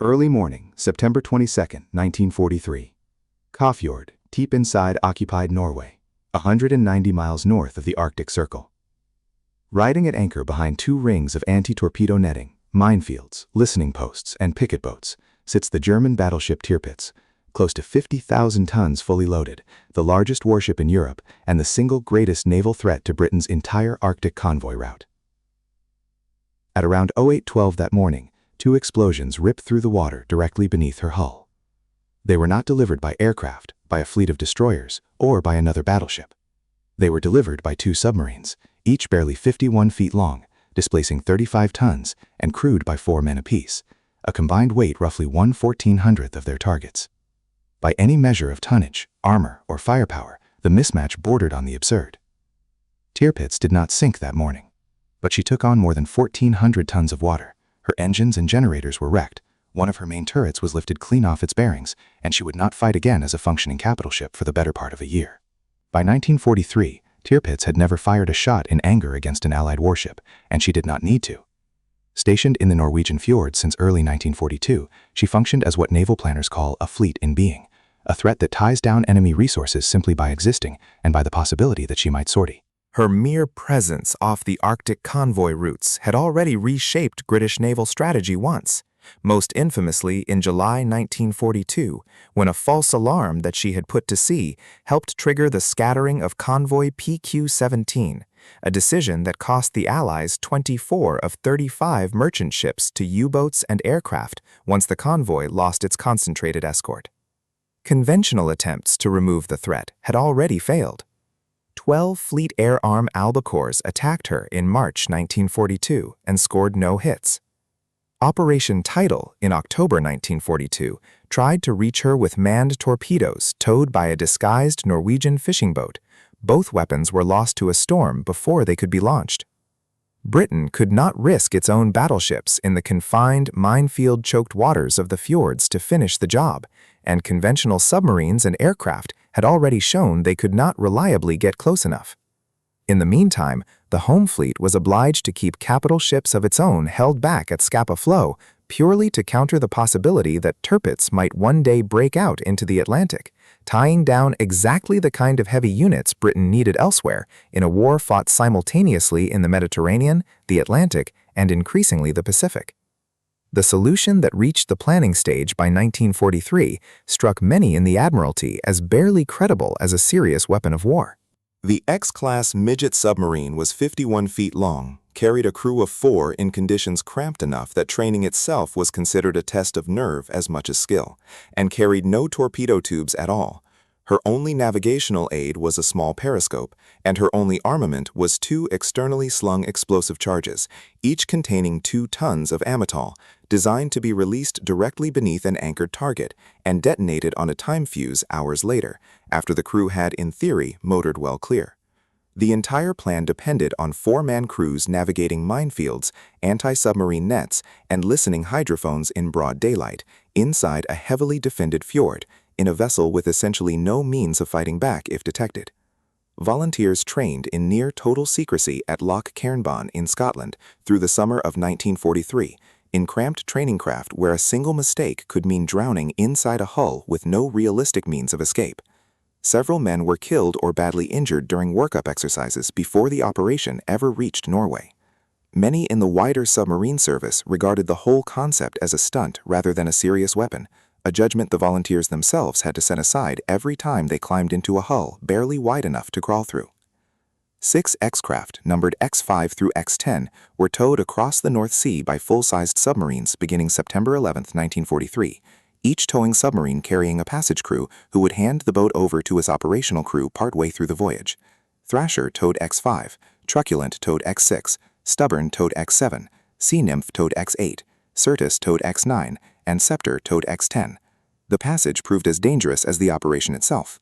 Early morning, September 22, 1943. Fjord, deep inside occupied Norway, 190 miles north of the Arctic Circle. Riding at anchor behind two rings of anti-torpedo netting, minefields, listening posts, and picket boats, sits the German battleship Tirpitz, close to 50,000 tons fully loaded, the largest warship in Europe and the single greatest naval threat to Britain's entire Arctic convoy route. At around 08:12 that morning, two explosions ripped through the water directly beneath her hull. They were not delivered by aircraft, by a fleet of destroyers, or by another battleship. They were delivered by two submarines, each barely 51 feet long, displacing 35 tons, and crewed by 4 men apiece, a combined weight roughly 1/1400th of their targets. By any measure of tonnage, armor, or firepower, the mismatch bordered on the absurd. Tirpitz did not sink that morning, but she took on more than 1,400 tons of water. Her engines and generators were wrecked, one of her main turrets was lifted clean off its bearings, and she would not fight again as a functioning capital ship for the better part of a year. By 1943, Tirpitz had never fired a shot in anger against an Allied warship, and she did not need to. Stationed in the Norwegian fjords since early 1942, she functioned as what naval planners call a fleet in being, a threat that ties down enemy resources simply by existing and by the possibility that she might sortie. Her mere presence off the Arctic convoy routes had already reshaped British naval strategy once, most infamously in July 1942, when a false alarm that she had put to sea helped trigger the scattering of convoy PQ-17, a decision that cost the Allies 24 of 35 merchant ships to U-boats and aircraft once the convoy lost its concentrated escort. Conventional attempts to remove the threat had already failed. 12 Fleet Air Arm Albacores attacked her in March 1942 and scored no hits. Operation Tidal in October 1942 tried to reach her with manned torpedoes towed by a disguised Norwegian fishing boat. Both weapons were lost to a storm before they could be launched. Britain could not risk its own battleships in the confined, minefield-choked waters of the fjords to finish the job, and conventional submarines and aircraft had already shown they could not reliably get close enough. In the meantime, the home fleet was obliged to keep capital ships of its own held back at Scapa Flow purely to counter the possibility that Tirpitz might one day break out into the Atlantic, tying down exactly the kind of heavy units Britain needed elsewhere in a war fought simultaneously in the Mediterranean, the Atlantic, and increasingly the Pacific. The solution that reached the planning stage by 1943 struck many in the Admiralty as barely credible as a serious weapon of war. The X-class midget submarine was 51 feet long, carried a crew of 4 in conditions cramped enough that training itself was considered a test of nerve as much as skill, and carried no torpedo tubes at all. Her only navigational aid was a small periscope, and her only armament was 2 externally slung explosive charges, each containing 2 tons of amytal, designed to be released directly beneath an anchored target and detonated on a time fuse hours later, after the crew had, in theory, motored well clear. The entire plan depended on 4-man crews navigating minefields, anti-submarine nets, and listening hydrophones in broad daylight, inside a heavily defended fjord, in a vessel with essentially no means of fighting back if detected. Volunteers trained in near-total secrecy at Loch Cairnban in Scotland through the summer of 1943, in cramped training craft where a single mistake could mean drowning inside a hull with no realistic means of escape. Several men were killed or badly injured during workup exercises before the operation ever reached Norway. Many in the wider submarine service regarded the whole concept as a stunt rather than a serious weapon, a judgment the volunteers themselves had to set aside every time they climbed into a hull barely wide enough to crawl through. 6 X-craft, numbered X5 through X10, were towed across the North Sea by full-sized submarines beginning September 11, 1943, each towing submarine carrying a passage crew who would hand the boat over to its operational crew partway through the voyage. Thrasher towed X5, Truculent towed X6, Stubborn towed X7, Sea Nymph towed X8, Certus towed X9, and Scepter towed X10. The passage proved as dangerous as the operation itself.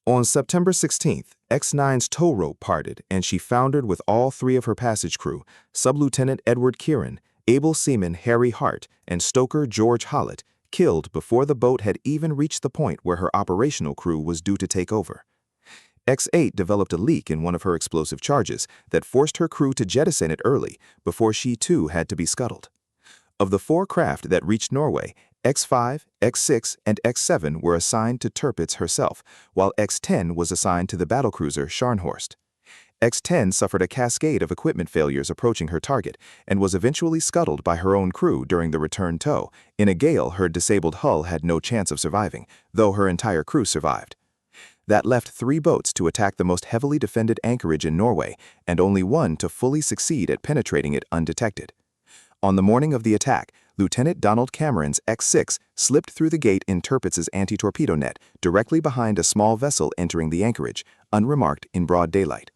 On September 16th, X9's tow rope parted and she foundered with all 3 of her passage crew, Sub-Lieutenant Edward Kieran, able seaman Harry Hart, and stoker George Hollett, killed before the boat had even reached the point where her operational crew was due to take over. X8 developed a leak in one of her explosive charges that forced her crew to jettison it early before she too had to be scuttled. Of the 4 craft that reached Norway, X5, X6, and X7 were assigned to Tirpitz herself, while X10 was assigned to the battlecruiser Scharnhorst. X10 suffered a cascade of equipment failures approaching her target and was eventually scuttled by her own crew during the return tow. In a gale, her disabled hull had no chance of surviving, though her entire crew survived. That left 3 boats to attack the most heavily defended anchorage in Norway, and only one to fully succeed at penetrating it undetected. On the morning of the attack, Lieutenant Donald Cameron's X6 slipped through the gate in Tirpitz's anti-torpedo net directly behind a small vessel entering the anchorage, unremarked in broad daylight.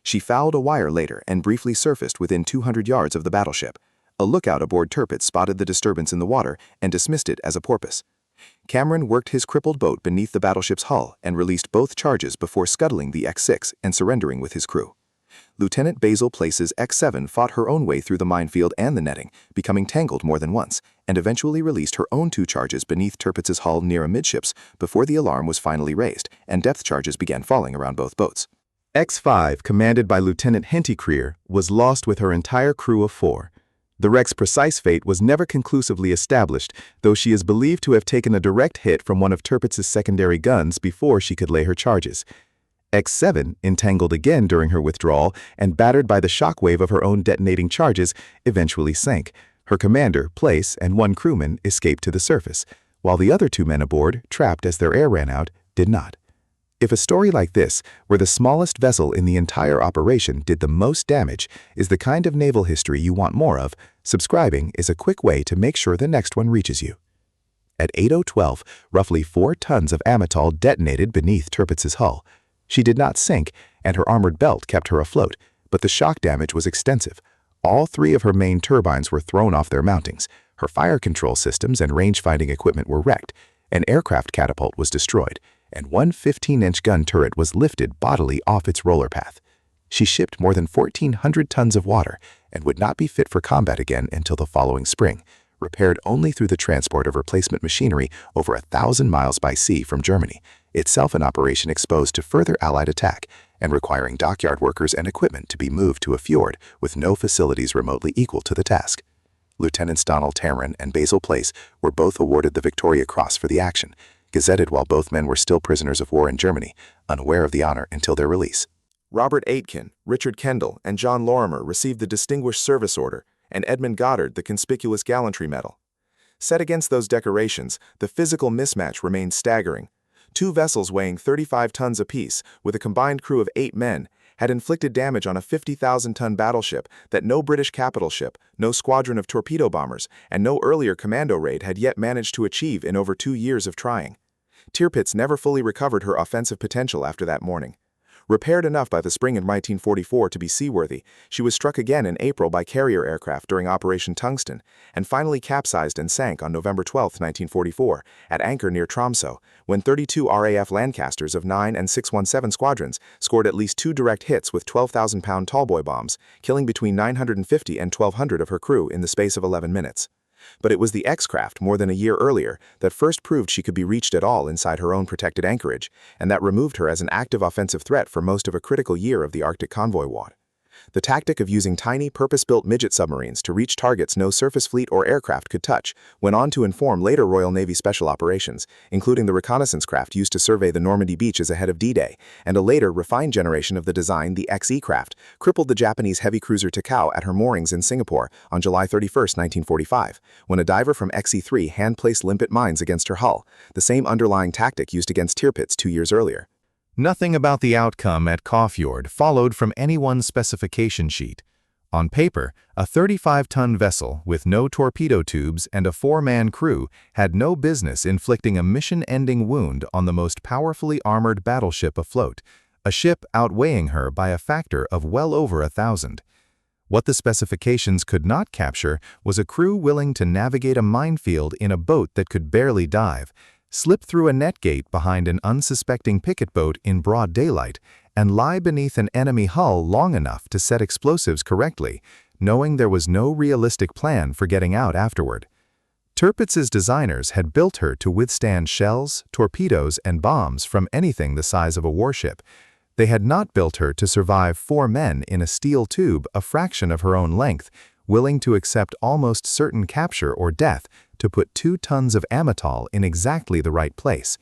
She fouled a wire later and briefly surfaced within 200 yards of the battleship. A lookout aboard Tirpitz spotted the disturbance in the water and dismissed it as a porpoise. Cameron worked his crippled boat beneath the battleship's hull and released both charges before scuttling the X6 and surrendering with his crew. Lieutenant Basil Place's X7 fought her own way through the minefield and the netting, becoming tangled more than once, and eventually released her own 2 charges beneath Tirpitz's hull near amidships before the alarm was finally raised and depth charges began falling around both boats. X5, commanded by Lieutenant Henty-Creer, was lost with her entire crew of 4. The wreck's precise fate was never conclusively established, though she is believed to have taken a direct hit from one of Tirpitz's secondary guns before she could lay her charges. X7, entangled again during her withdrawal and battered by the shockwave of her own detonating charges, eventually sank. Her commander, Place, and 1 crewman escaped to the surface, while the other 2 men aboard, trapped as their air ran out, did not. If a story like this, where the smallest vessel in the entire operation did the most damage, is the kind of naval history you want more of, subscribing is a quick way to make sure the next one reaches you. At 8:12, roughly 4 tons of amytal detonated beneath Tirpitz's hull. She did not sink, and her armored belt kept her afloat, but the shock damage was extensive. All 3 of her main turbines were thrown off their mountings. Her fire control systems and range-finding equipment were wrecked. An aircraft catapult was destroyed, and 1 15-inch gun turret was lifted bodily off its roller path. She shipped more than 1,400 tons of water and would not be fit for combat again until the following spring, repaired only through the transport of replacement machinery over 1,000 miles by sea from Germany, itself an operation exposed to further Allied attack and requiring dockyard workers and equipment to be moved to a fjord with no facilities remotely equal to the task. Lieutenants Donald Cameron and Basil Place were both awarded the Victoria Cross for the action, gazetted while both men were still prisoners of war in Germany, unaware of the honor until their release. Robert Aitken, Richard Kendall, and John Lorimer received the Distinguished Service Order, and Edmund Goddard the Conspicuous Gallantry Medal. Set against those decorations, the physical mismatch remained staggering. 2 vessels weighing 35 tons apiece, with a combined crew of 8 men, had inflicted damage on a 50,000-ton battleship that no British capital ship, no squadron of torpedo bombers, and no earlier commando raid had yet managed to achieve in over 2 years of trying. Tirpitz never fully recovered her offensive potential after that morning. Repaired enough by the spring of 1944 to be seaworthy, she was struck again in April by carrier aircraft during Operation Tungsten, and finally capsized and sank on November 12, 1944, at anchor near Tromsø, when 32 RAF Lancasters of 9 and 617 squadrons scored at least 2 direct hits with 12,000-pound tallboy bombs, killing between 950 and 1,200 of her crew in the space of 11 minutes. But it was the X-craft more than a year earlier that first proved she could be reached at all inside her own protected anchorage, and that removed her as an active offensive threat for most of a critical year of the Arctic convoy war. The tactic of using tiny, purpose-built midget submarines to reach targets no surface fleet or aircraft could touch went on to inform later Royal Navy special operations, including the reconnaissance craft used to survey the Normandy beaches ahead of D-Day, and a later, refined generation of the design, the XE craft, crippled the Japanese heavy cruiser Takao at her moorings in Singapore on July 31, 1945, when a diver from XE-3 hand-placed limpet mines against her hull, the same underlying tactic used against Tirpitz 2 years earlier. Nothing about the outcome at Kåfjord followed from anyone's specification sheet. On paper, a 35-ton vessel with no torpedo tubes and a 4-man crew had no business inflicting a mission-ending wound on the most powerfully armored battleship afloat, a ship outweighing her by a factor of well over 1,000. What the specifications could not capture was a crew willing to navigate a minefield in a boat that could barely dive, slip through a net gate behind an unsuspecting picket boat in broad daylight, and lie beneath an enemy hull long enough to set explosives correctly, knowing there was no realistic plan for getting out afterward. Tirpitz's designers had built her to withstand shells, torpedoes, and bombs from anything the size of a warship. They had not built her to survive 4 men in a steel tube a fraction of her own length, willing to accept almost certain capture or death to put 2 tons of amytal in exactly the right place.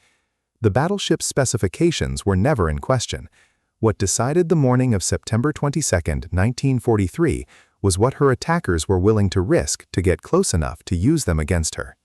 The battleship's specifications were never in question. What decided the morning of September 22, 1943, was what her attackers were willing to risk to get close enough to use them against her.